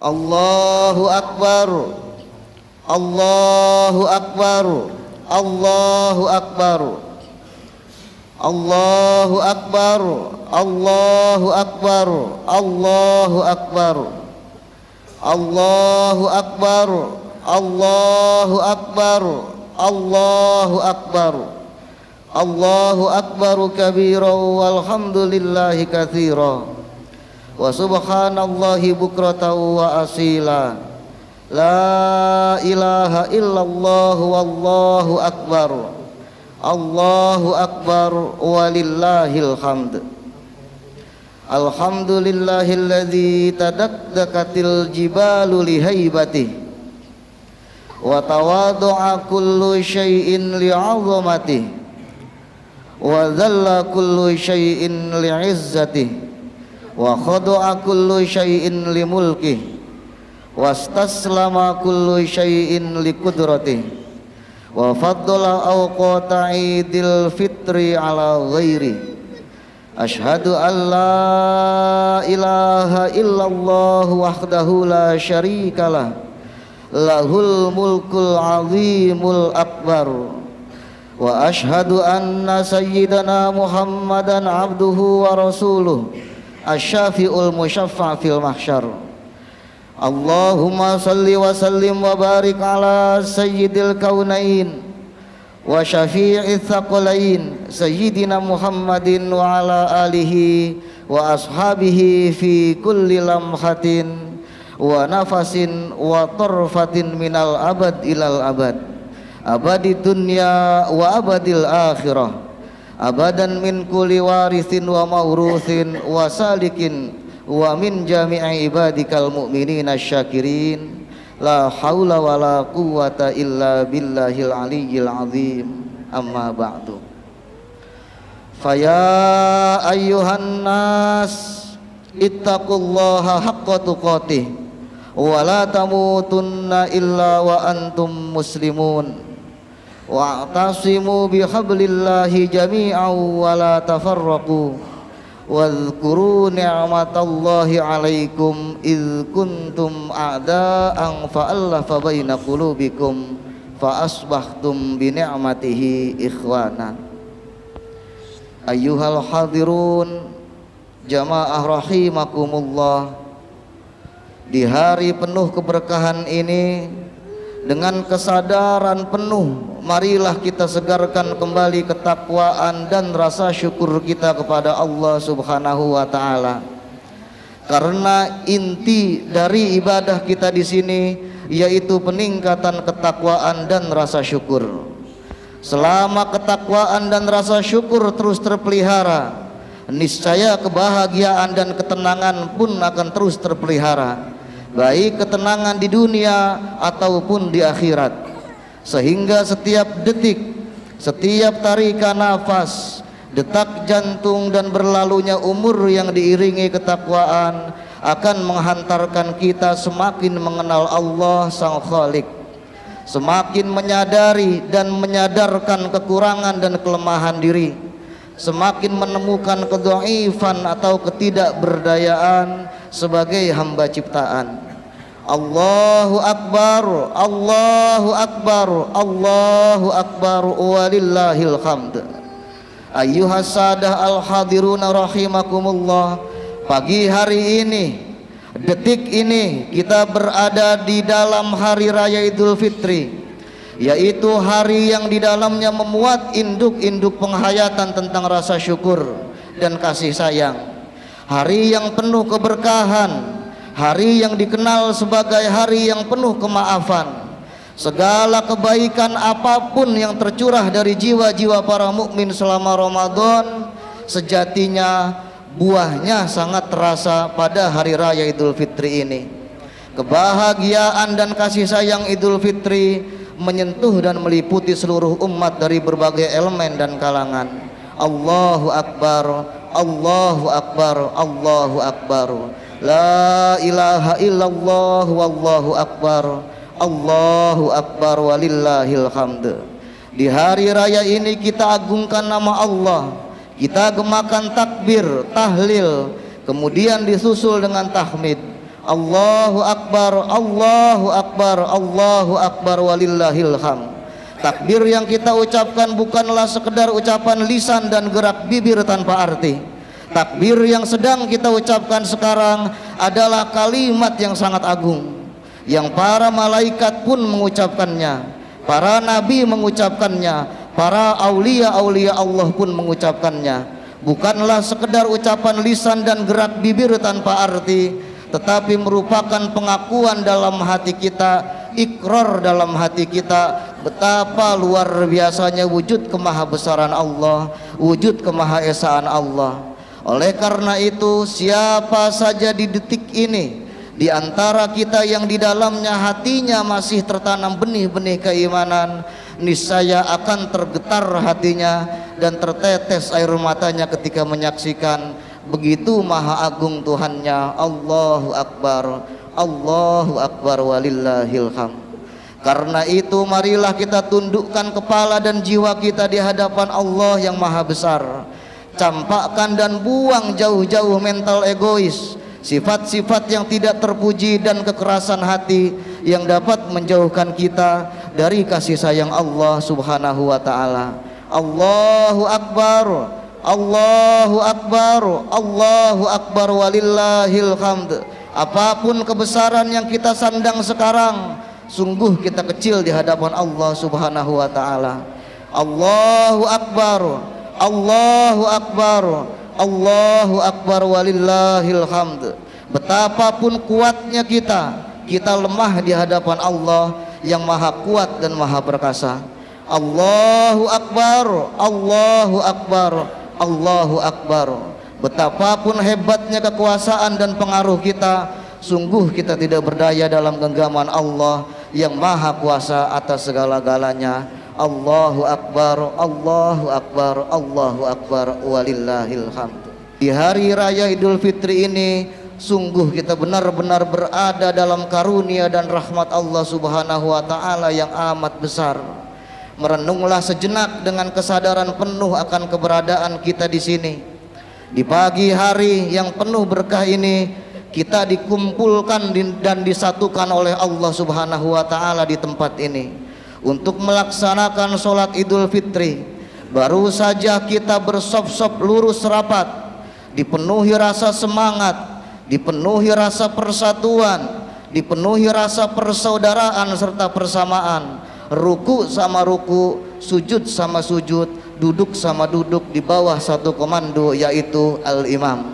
Allahu Akbar, Allahu Akbar, Allahu Akbar, Allahu Akbar, Allahu Akbar, Allahu Akbar, Allahu Akbar, Allahu Akbar, Allahu Akbar, Allahu Akbar kabira walhamdulillahi katsira wa subhanallahi bukratan wa asila. La ilaha illallah wallahu akbar, Allahu akbar walillahil hamd. Alhamdulillahilladzi tadaddakatil jibalu lihaibatihi wa tawadu'a kullu syai'in li'azamatihi wa dhalla kullu syai'in li'izzatihi wa khada'a kullu syai'in limulkihi wastaslama kullu syai'in liqudratihi wa faddala awqata idil fitri ala ghairi. Ashhadu an la ilaha illallah wahdahu la syarikalah lahul mulkul azimul akbar wa ashhadu anna sayyidana Muhammadan abduhu wa rasuluh asy-syafi'ul musyaffa' fil mahsyar. Allahumma salli wa sallim wa barik ala sayyidil kaunain wa syafi'its tsaqalain sayyidina Muhammadin wa ala alihi wa ashabihi fi kulli lamhatin wa nafasin wa tarfatin minal abad ilal abad, abadi dunya wa abadil akhirah, abadan min kulli warithin wa mauruthin wa salikin wa min jami'i ibadikal mu'minina syakirin. La haula wa la quwwata illa billahil aliyyil azim. Amma ba'du. Faya ayyuhan nas ittaqullaha haqqa tuqatih wa la tamutunna illa wa antum muslimun wa'tasimu bihablillahi jami'an wa la tafarraqu wadhkuru ni'matallahi 'alaikum idh kuntum a'da'an fa'alafa baina qulubikum fa asbahtum bi ni'matihi ikhwana. Ayyuhal hadirun jamaah rahimakumullah, di hari penuh keberkahan ini dengan kesadaran penuh marilah kita segarkan kembali ketakwaan dan rasa syukur kita kepada Allah Subhanahu wa taala. Karena inti dari ibadah kita di sini yaitu peningkatan ketakwaan dan rasa syukur. Selama ketakwaan dan rasa syukur terus terpelihara, niscaya kebahagiaan dan ketenangan pun akan terus terpelihara, baik ketenangan di dunia ataupun di akhirat. Sehingga setiap detik, setiap tarikan nafas, detak jantung dan berlalunya umur yang diiringi ketakwaan akan menghantarkan kita semakin mengenal Allah Sang Khalik, semakin menyadari dan menyadarkan kekurangan dan kelemahan diri, semakin menemukan kedhaifan atau ketidakberdayaan sebagai hamba ciptaan. Allahu Akbar, Allahu Akbar, Allahu Akbar walillahil hamd. Ayyuhas sadah al-hadiruna rahimakumullah, pagi hari ini, detik ini kita berada di dalam hari raya Idul Fitri, yaitu hari yang di dalamnya memuat induk-induk penghayatan tentang rasa syukur dan kasih sayang. Hari yang penuh keberkahan, hari yang dikenal sebagai hari yang penuh kemaafan. Segala kebaikan apapun yang tercurah dari jiwa-jiwa para mukmin selama Ramadan, sejatinya buahnya sangat terasa pada hari raya Idul Fitri ini. Kebahagiaan dan kasih sayang Idul Fitri menyentuh dan meliputi seluruh umat dari berbagai elemen dan kalangan. Allahu Akbar, Allahu Akbar, Allahu Akbar. La ilaha illallah wallahu akbar, Allahu akbar walillahil hamd. Di hari raya ini kita agungkan nama Allah, kita gemakan takbir, tahlil, kemudian disusul dengan tahmid. Allahu akbar, Allahu akbar, Allahu akbar walillahil hamd. Takbir yang kita ucapkan bukanlah sekedar ucapan lisan dan gerak bibir tanpa arti. Takbir yang sedang kita ucapkan sekarang adalah kalimat yang sangat agung, yang para malaikat pun mengucapkannya, para nabi mengucapkannya, para aulia-aulia Allah pun mengucapkannya. Bukanlah sekedar ucapan lisan dan gerak bibir tanpa arti, tetapi merupakan pengakuan dalam hati kita, ikrar dalam hati kita betapa luar biasanya wujud kemahabesaran Allah, wujud kemahaesaan Allah. Oleh karena itu, siapa saja di detik ini di antara kita yang di dalamnya hatinya masih tertanam benih-benih keimanan, niscaya akan tergetar hatinya dan tertetes air matanya ketika menyaksikan begitu maha agung Tuhannya. Allahu akbar, Allahu akbar walillahil hamd. Karena itu marilah kita tundukkan kepala dan jiwa kita di hadapan Allah yang maha besar. Campakkan dan buang jauh-jauh mental egois, sifat-sifat yang tidak terpuji dan kekerasan hati yang dapat menjauhkan kita dari kasih sayang Allah subhanahu wa ta'ala. Allahu akbar, Allahu akbar, Allahu akbar walillahil hamd. Apapun kebesaran yang kita sandang sekarang, sungguh kita kecil di hadapan Allah subhanahu wa ta'ala. Allahu akbar, Allahu akbar, Allahu akbar walillahil hamd. Betapapun kuatnya kita lemah di hadapan Allah yang maha kuat dan maha perkasa. Allahu akbar, Allahu akbar, Allahu akbar. Betapapun hebatnya kekuasaan dan pengaruh kita, sungguh kita tidak berdaya dalam genggaman Allah yang maha kuasa atas segala-galanya. Allahu akbar, Allahu akbar, Allahu akbar walillahil hamd. Di hari raya Idul Fitri ini sungguh kita benar-benar berada dalam karunia dan rahmat Allah subhanahu wa ta'ala yang amat besar. Merenunglah sejenak dengan kesadaran penuh akan keberadaan kita di sini. Di pagi hari yang penuh berkah ini, kita dikumpulkan dan disatukan oleh Allah subhanahu wa ta'ala di tempat ini untuk melaksanakan sholat Idul Fitri. Baru saja kita bersop-sop lurus rapat, dipenuhi rasa semangat, dipenuhi rasa persatuan, dipenuhi rasa persaudaraan serta persamaan. Ruku sama ruku, sujud sama sujud, duduk sama duduk di bawah satu komando, yaitu Al-Imam.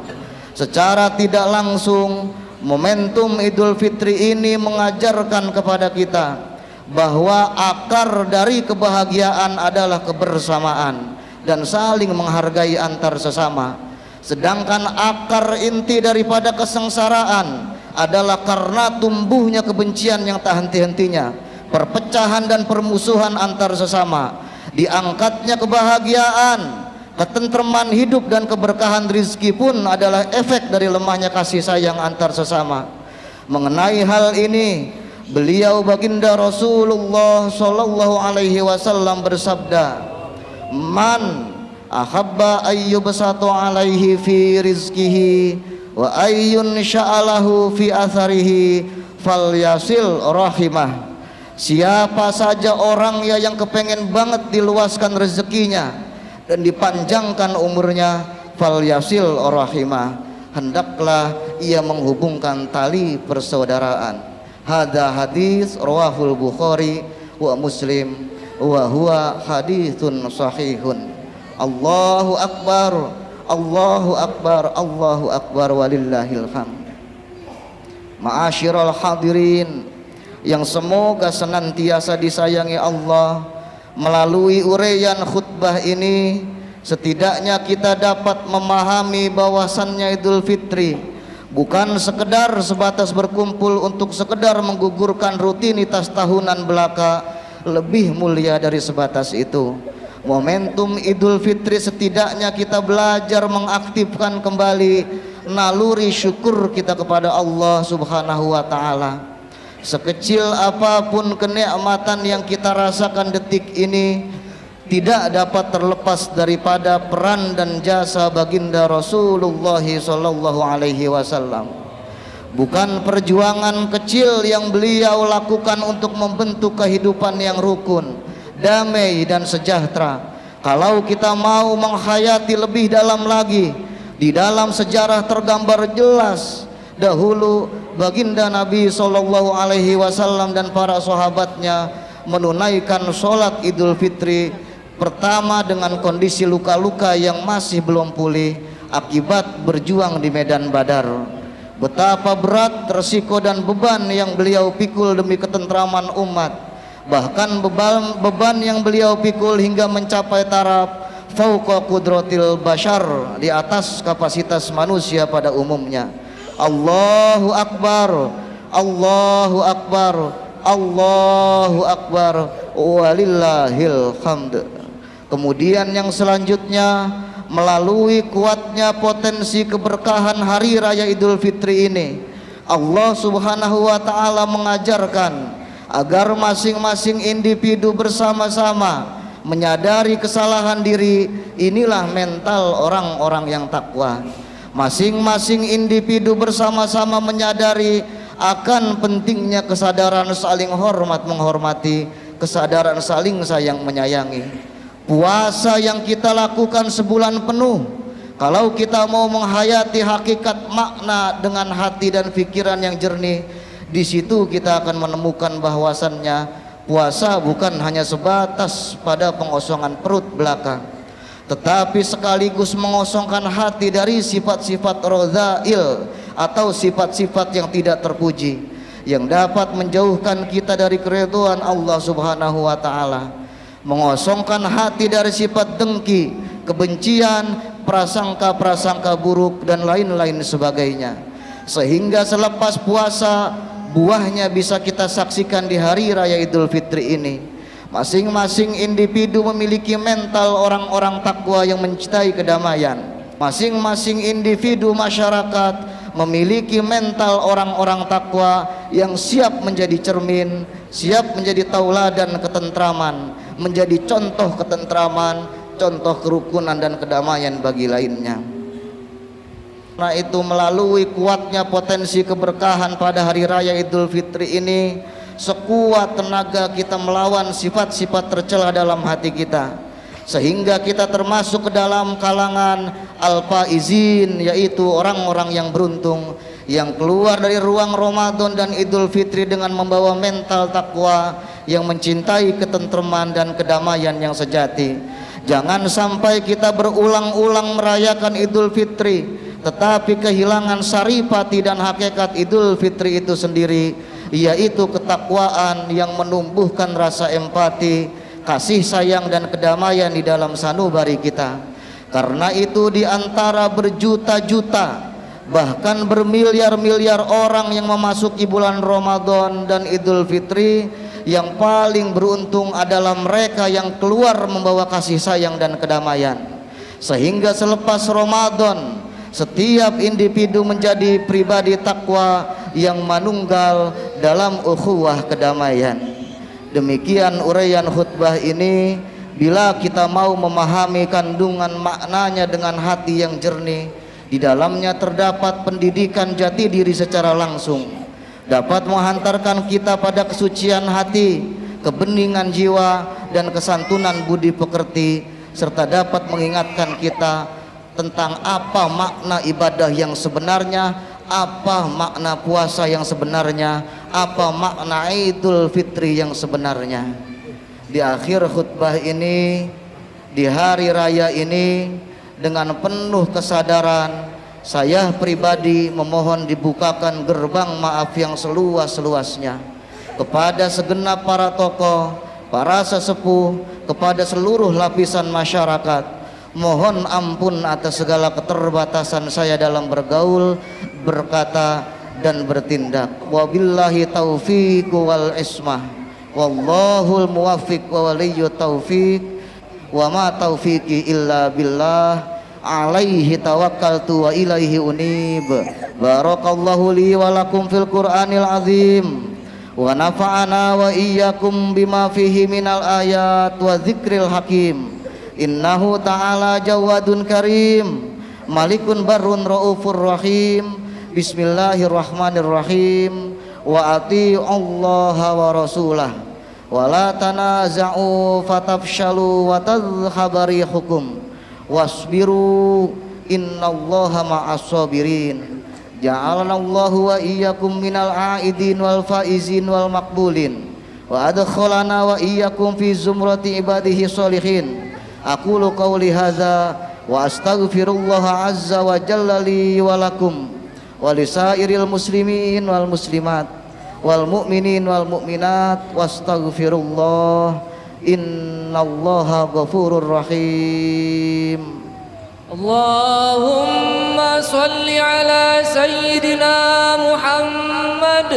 Secara tidak langsung, momentum Idul Fitri ini mengajarkan kepada kita bahwa akar dari kebahagiaan adalah kebersamaan dan saling menghargai antar sesama. Sedangkan akar inti daripada kesengsaraan adalah karena tumbuhnya kebencian yang tak henti-hentinya, perpecahan dan permusuhan antar sesama. Diangkatnya kebahagiaan, ketentraman hidup dan keberkahan rizki pun adalah efek dari lemahnya kasih sayang antar sesama. Mengenai hal ini, beliau baginda Rasulullah sallallahu alaihi wasallam bersabda, "Man ahabba ayyubsatu alaihi fi rizkihi wa ayyun sya'alahu fi atharihi falyasil rahimah." Siapa saja orang yang kepengen banget diluaskan rezekinya dan dipanjangkan umurnya, falyasil rahimah, hendaklah ia menghubungkan tali persaudaraan. Hadza hadis rawahul Bukhari wa Muslim wa huwa haditsun sahihun. Allahu akbar, Allahu akbar, Allahu akbar walillahil hamd. Ma'asyiral hadirin yang semoga senantiasa disayangi Allah, melalui uraian khutbah ini setidaknya kita dapat memahami bahwasannya Idul Fitri bukan sekedar sebatas berkumpul untuk sekedar menggugurkan rutinitas tahunan belaka. Lebih mulia dari sebatas itu. Momentum Idul Fitri setidaknya kita belajar mengaktifkan kembali naluri syukur kita kepada Allah subhanahu wa ta'ala. Sekecil apapun kenikmatan yang kita rasakan detik ini tidak dapat terlepas daripada peran dan jasa baginda Rasulullah sallallahu alaihi wasallam. bukan perjuangan kecil yang beliau lakukan untuk membentuk kehidupan yang rukun, damai dan sejahtera. Kalau kita mau menghayati lebih dalam lagi, di dalam sejarah tergambar jelas dahulu baginda Nabi Shallallahu Alaihi Wasallam dan para sahabatnya menunaikan sholat Idul Fitri pertama dengan kondisi luka-luka yang masih belum pulih akibat berjuang di medan Badar. Betapa berat resiko dan beban yang beliau pikul demi ketentraman umat, bahkan beban yang beliau pikul hingga mencapai taraf fauqa qudratil bashar, di atas kapasitas manusia pada umumnya. Allahu Akbar, Allahu Akbar, Allahu Akbar, walillahil hamd. Kemudian yang selanjutnya, melalui kuatnya potensi keberkahan hari raya Idul Fitri ini, Allah Subhanahu wa taala mengajarkan agar masing-masing individu bersama-sama menyadari kesalahan diri. Inilah mental orang-orang yang takwa. Masing-masing individu bersama-sama menyadari akan pentingnya kesadaran saling hormat menghormati, kesadaran saling sayang menyayangi. Puasa yang kita lakukan sebulan penuh, kalau kita mau menghayati hakikat makna dengan hati dan pikiran yang jernih, di situ kita akan menemukan bahwasannya puasa bukan hanya sebatas pada pengosongan perut belaka, tetapi sekaligus mengosongkan hati dari sifat-sifat radzail atau sifat-sifat yang tidak terpuji, yang dapat menjauhkan kita dari keridhaan Allah Subhanahu wa taala. Mengosongkan hati dari sifat dengki, kebencian, prasangka-prasangka buruk dan lain-lain sebagainya, sehingga selepas puasa buahnya bisa kita saksikan di hari raya Idul Fitri ini. Masing-masing individu memiliki mental orang-orang takwa yang mencintai kedamaian. Masing-masing individu masyarakat memiliki mental orang-orang takwa yang siap menjadi cermin, siap menjadi tauladan ketentraman, menjadi contoh ketentraman, contoh kerukunan dan kedamaian bagi lainnya. Nah, itu melalui kuatnya potensi keberkahan pada hari raya Idul Fitri ini, sekuat tenaga kita melawan sifat-sifat tercela dalam hati kita, sehingga kita termasuk ke dalam kalangan al-faizin, yaitu orang-orang yang beruntung, yang keluar dari ruang Ramadan dan Idul Fitri dengan membawa mental takwa yang mencintai ketentraman dan kedamaian yang sejati. Jangan sampai kita berulang-ulang merayakan Idul Fitri tetapi kehilangan saripati dan hakikat Idul Fitri itu sendiri, yaitu ketakwaan yang menumbuhkan rasa empati, kasih sayang dan kedamaian di dalam sanubari kita. Karena itu di antara berjuta-juta bahkan bermiliar-miliar orang yang memasuki bulan Ramadan dan Idul Fitri, yang paling beruntung adalah mereka yang keluar membawa kasih sayang dan kedamaian. Sehingga selepas Ramadan setiap individu menjadi pribadi takwa yang manunggal dalam ukhuwah kedamaian. Demikian uraian khutbah ini. Bila kita mau memahami kandungan maknanya dengan hati yang jernih, di dalamnya terdapat pendidikan jati diri secara langsung, dapat menghantarkan kita pada kesucian hati, kebeningan jiwa dan kesantunan budi pekerti, serta dapat mengingatkan kita tentang apa makna ibadah yang sebenarnya, apa makna puasa yang sebenarnya, apa makna Idul Fitri yang sebenarnya. Di akhir khutbah ini, di hari raya ini, dengan penuh kesadaran, saya pribadi memohon dibukakan gerbang maaf yang seluas-luasnya kepada segenap para tokoh, para sesepuh, kepada seluruh lapisan masyarakat. Mohon ampun atas segala keterbatasan saya dalam bergaul, berkata dan bertindak. Wabillahi taufiq wal ismah, wallahul muwaffiq wa waliyyu taufiq, wa ma taufiqi illa billah, alaihi tawakkaltu wa ilaihi unib. Barakallahu li wa lakum fil Qur'anil azim, wa nafa'ana wa iyyakum bima fihi minal ayat wa dzikril hakim. Innahu ta'ala jawadun karim, malikun barun raufur rahim, Bismillahirrahmanirrahim. Wa ati'ullaha wa rasulah wa la tanaza'u fatafshalu wa tadhhaba rihukum wasbiru innallaha ma'as sabirin. Ja'alanallahu wa iyyakum minal aidin wal faizin wal maqbulin wa adkhalana wa iyyakum fi zumrati ibadihi sholihin. Aqulu qawli hadza wa astaghfirullaha azza wa jalla li wa lakum wa lisairil muslimin wal muslimat wal mu'minin wal mu'minat wastaghfirullah innallaha ghafurur rahim. Allahumma salli ala sayyidina Muhammad.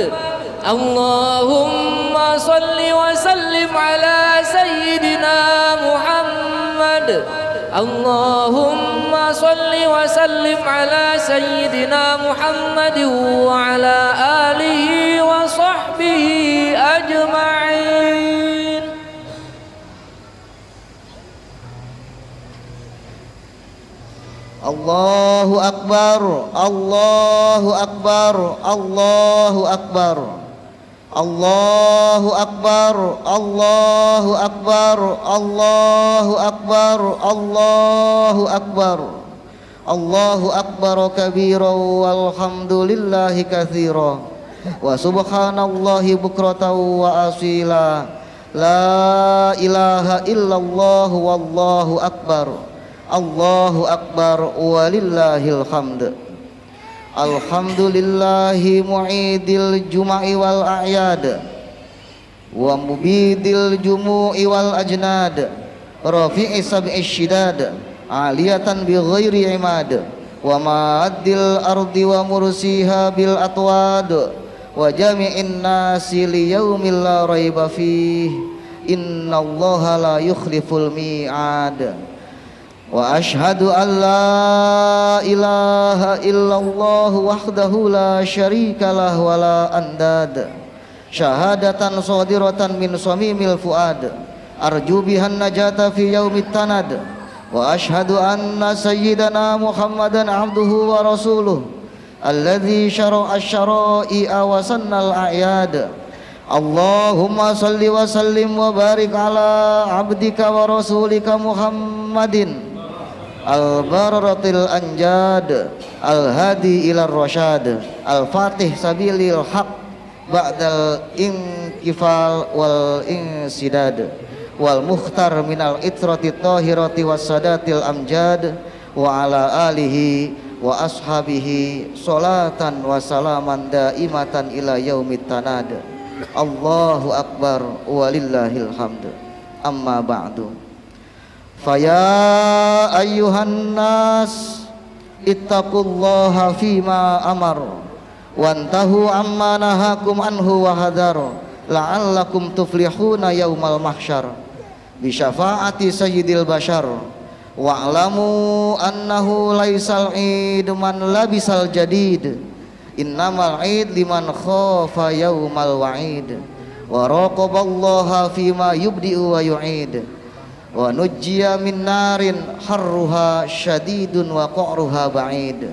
Allahumma salli wa sallim ala sayyidina Muhammad. Allahumma salli wa sallim ala sayyidina Muhammad wa ala alihi wa sahbihi ajma'in. Allahu akbar, Allahu akbar, Allahu akbar, Allahu akbar, Allahu akbar, Allahu akbar, Allahu akbar, Allahu akbar kabira walhamdulillahi katsira wa subhanallahi bukratan wa asila. La ilaha illallah wallahu akbar. Allahu akbar walillahil hamd. Alhamdulillahi mu'idil juma'i wal a'yad wa mubidil jumu'i wal ajnad rafi'i sab'i syidad aliyatan bi ghairi imad wa ma'addil ardi wa mursiha bil atwad wa jami'in nasi li yaumil la raiba fih innallaha la yukhliful mi'ad. Wa ashhadu an la ilaha illallah wahdahu la syarika lah wa la andad syahadatan sadiratan min samimil fuad arju bihan najata fi yaumit tanad. Wa ashhadu anna sayyidana Muhammadan abduhu wa rasuluh alladzi syara'a asy-syara'i'a wa sannal a'yad. Allahumma salli wa sallim wa barik ala abdika wa rasulika Muhammadin al-bararatil anjad al-hadi ila rasyad al-fatih sabilil haq ba'dal inkifal wal insidad wal mukhtar minal itrati tahirati wassadatil amjad wa ala alihi wa ashabihi salatan wa salaman daimatan ila yaumit tanad. Allahu akbar walillahil hamd. Amma ba'du. Faya ayyuhan nas ittaqullaha fima amar wantahu amma nahakum anhu wa hadar la'allakum tuflihuna yaumal mahsyar bi syafaati sayyidil bashar wa'lamu annahu laisal id man labisal jadid innamal id liman khafa yaumal wa'id wa raqaballaha fima yubdi'u wa yu'id wa nujjiya min narin harruha syadidun wa qa'ruha ba'id.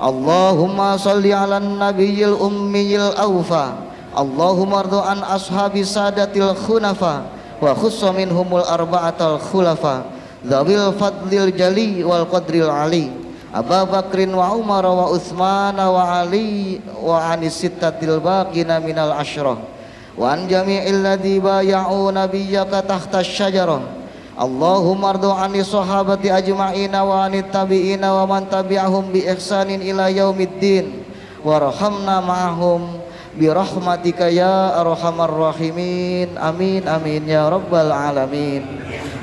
Allahumma salli ala nabiyil ummiyil awfa. Allahumma ardu an ashabi sadatil khunafa wa khussa minhumul arba'atal khulafa dhawil fadlil jali wal qadril ali Abu Bakrin wa Umar wa Utsman wa Ali wa anis sittatil baqina minal asyrah wa an jami'il ladzi bay'u nabiyyaka tahta asy-syajarah. Allahumma ardu ani sahabati ajma'ina wa anit tabi'ina wa man tabi'ahum bi ihsanin ila yaumiddin warhamna ma'ahum bi rahmatika ya arhamar rahimin. Amin amin ya rabbal alamin.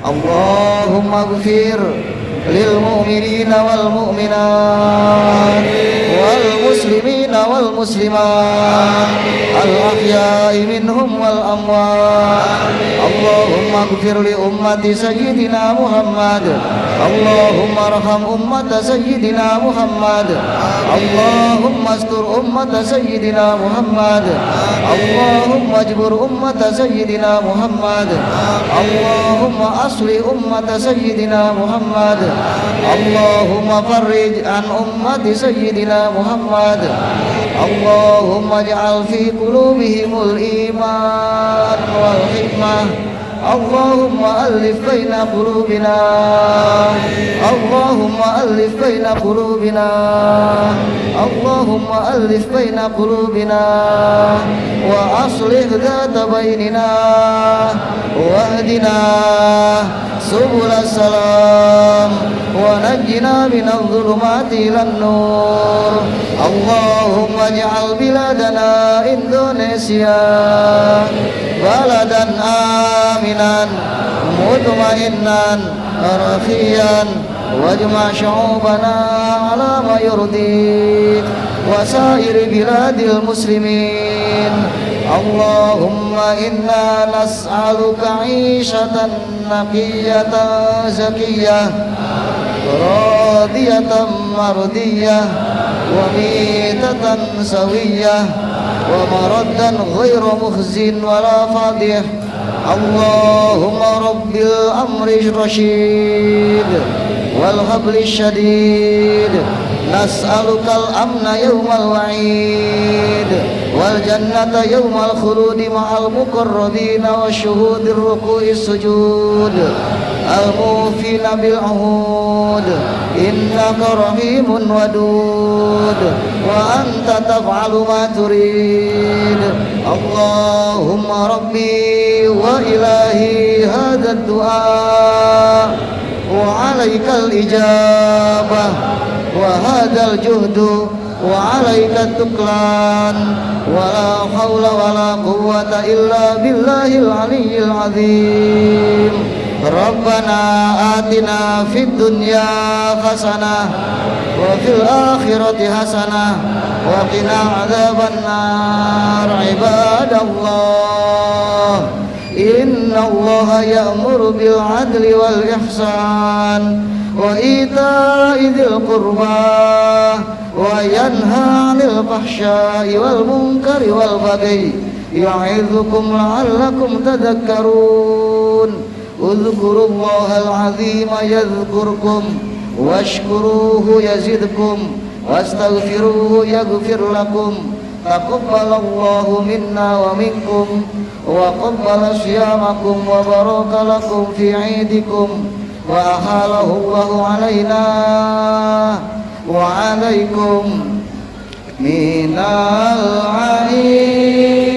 Allahumma ighfir lil mu'minina wal mu'minat wal muslimina wal muslimat al ahya'i minhum wal amwat. اللهم اغفر لأمة سيدنا محمد اللهم ارحم أمة سيدنا محمد اللهم استر أمة سيدنا محمد اللهم اجبر أمة سيدنا محمد اللهم أصلح أمة سيدنا محمد اللهم فرج عن أمة سيدنا محمد اللهم اجعل في قلوبهم الإيمان والحكمة اللهم ألف بين قلوبنا اللهم ألف بين قلوبنا اللهم ألف بين قلوبنا وأصلح ذات بيننا واهدنا سبل السلام ونجنا من الظلمات إلى النور اللهم اجعل بلادنا إندونيسيا بلدا آمنا مطمئنا رخيا واجمع شعوبنا على ما يرضيك وسائر بلاد المسلمين اللهم إنا نسألك عيشة نقية زكية راضية مرضية وميتة سوية ومردا غير مخز ولا فاضح اللهم رب الأمر الرشيد والغبل الشديد نسألك الأمن يوم الوعيد والجنة يوم الخلود مع المقربين والشهود الركوع السجود الموفين بالعهود إنك رحيم ودود وأنت تفعل ما تريد اللهم ربي وإلهي هذا الدعاء وعليك الإجابة وهذا الجهد وعليك التكلان ولا حول ولا قوة إلا بالله العلي العظيم ربنا آتنا في الدنيا حسنة وفي الآخرة حسنة وقنا عذاب النار عباد الله إن الله يأمر بالعدل والإحسان وإيتاء ذي القربى وينهى عن الفحشاء والمنكر والبغي يعظكم لعلكم تذكرون اذكروا الله العظيم يذكركم واشكروه يزدكم واستغفروه يغفر لكم تقبل الله منا ومنكم وقبل صيامكم وبارك لكم في عيدكم وأحاله الله علينا وعليكم من العيد.